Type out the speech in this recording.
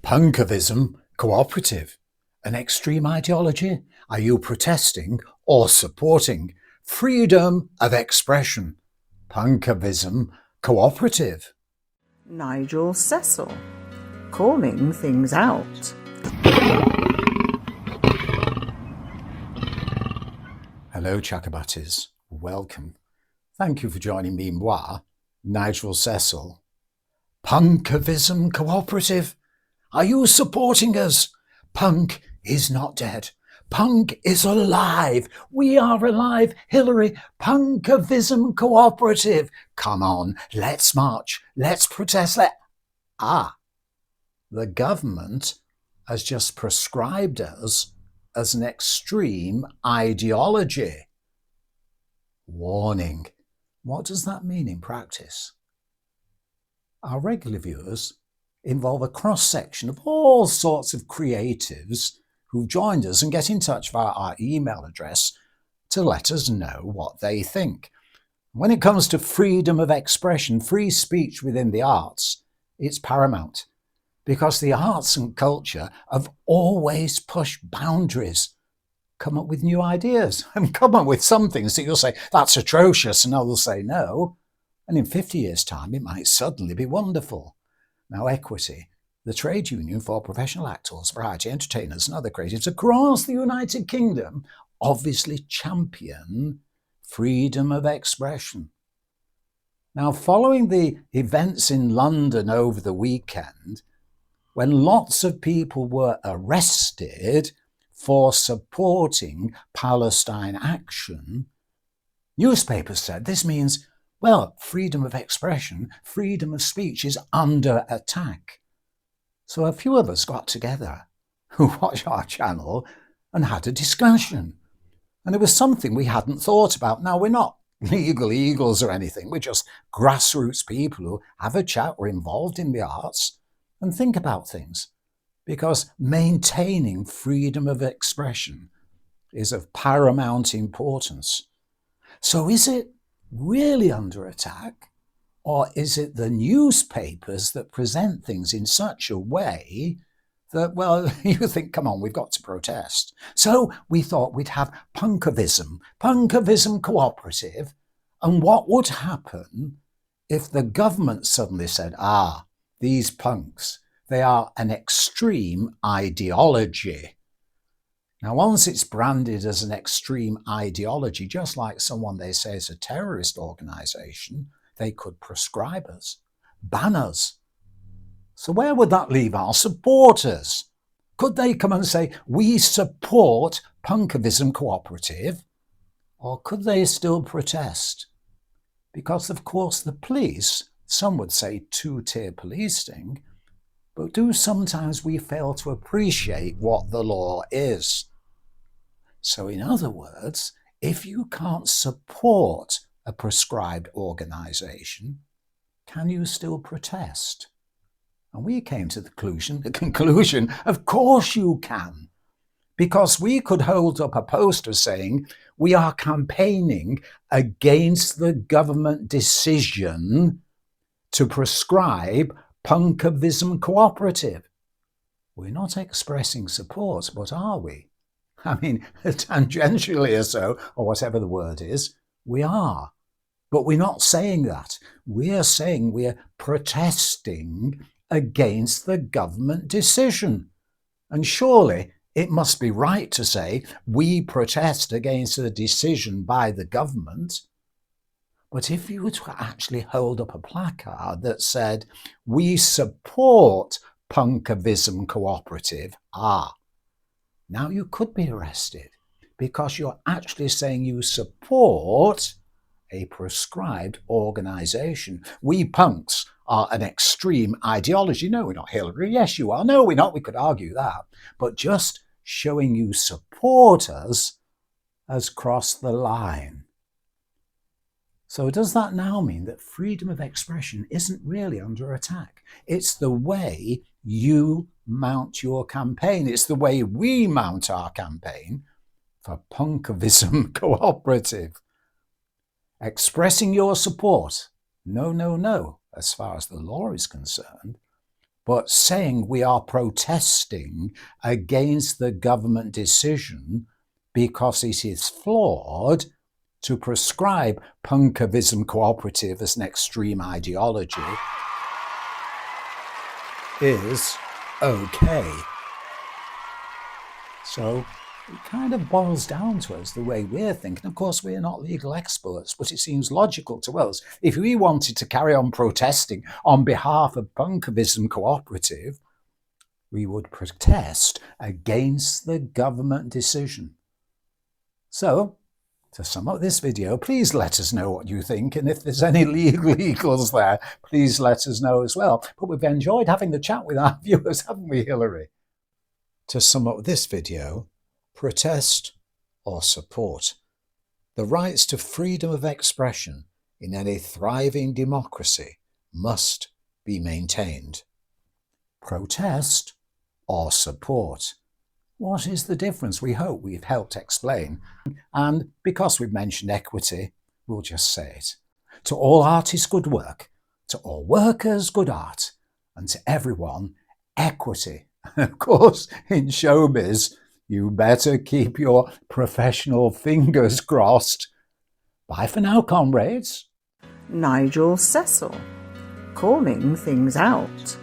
Punkavism cooperative? An extreme ideology? Are you protesting or supporting freedom of expression? Punkavism cooperative. Nigel Cecil, calling things out. Hello, Chakabatis. Welcome. Thank you for joining me, moi, Nigel Cecil. Punkavism cooperative? Are you supporting us? Punk is not dead. Punk is alive. We are alive, Hillary. Punkavism cooperative. Come on, let's march. Let's protest. The government has just proscribed us as an extreme ideology. Warning. What does that mean in practice? Our regular viewers involve a cross-section of all sorts of creatives who've joined us and get in touch via our email address to let us know what they think. When it comes to freedom of expression, free speech within the arts, it's paramount, because the arts and culture have always pushed boundaries, come up with new ideas, and come up with some things that you'll say, that's atrocious, and others say no. And in 50 years' time, it might suddenly be wonderful. Now, Equity, the trade union for professional actors, variety entertainers and other creatives across the United Kingdom, obviously champion freedom of expression. Now, following the events in London over the weekend, when lots of people were arrested for supporting Palestine action, newspapers said this means, well, freedom of expression, freedom of speech is under attack. So a few of us got together who watch our channel and had a discussion. And it was something we hadn't thought about. Now, we're not legal eagles or anything. We're just grassroots people who have a chat, we're involved in the arts and think about things. Because maintaining freedom of expression is of paramount importance. So is it really under attack, or is it the newspapers that present things in such a way that, well, you think, come on, we've got to protest? So we thought we'd have Punkavism cooperative, and what would happen if the government suddenly said, these punks, they are an extreme ideology. Now, once it's branded as an extreme ideology, just like someone they say is a terrorist organisation, they could proscribe us, ban us. So where would that leave our supporters? Could they come and say, we support Punkavism cooperative? Or could they still protest? Because, of course, the police, some would say two-tier policing, but do sometimes we fail to appreciate what the law is? So in other words, if you can't support a proscribed organisation, can you still protest? And we came to the conclusion, of course you can, because we could hold up a poster saying, we are campaigning against the government decision to proscribe Punkavism cooperative. We're not expressing support, but are we? I mean, tangentially or so, or whatever the word is, we are. But we're not saying that. We're saying we're protesting against the government decision. And surely it must be right to say we protest against a decision by the government. But if you were to actually hold up a placard that said, we support Punkavism cooperative, now you could be arrested because you're actually saying you support a proscribed organisation. We punks are an extreme ideology. No, we're not Hillary. Yes, you are. No, we're not. We could argue that. But just showing you support us has crossed the line. So does that now mean that freedom of expression isn't really under attack? It's the way you mount your campaign. It's the way we mount our campaign for Punkavism cooperative. Expressing your support, no, as far as the law is concerned, but saying we are protesting against the government decision because it is flawed to prescribe Punkavism cooperative as an extreme ideology is okay. So it kind of boils down to us the way we're thinking. Of course, we're not legal experts, but it seems logical to us. If we wanted to carry on protesting on behalf of Punkavism cooperative, we would protest against the government decision. So, to sum up this video, please let us know what you think, and if there's any legals there, please let us know as well. But we've enjoyed having the chat with our viewers, haven't we, Hilary? To sum up this video, protest or support. The rights to freedom of expression in any thriving democracy must be maintained. Protest or support. What is the difference? We hope we've helped explain. And because we've mentioned equity, we'll just say it. To all artists, good work. To all workers, good art. And to everyone, equity. Of course, in showbiz, you better keep your professional fingers crossed. Bye for now, comrades. Nigel Cecil, calling things out.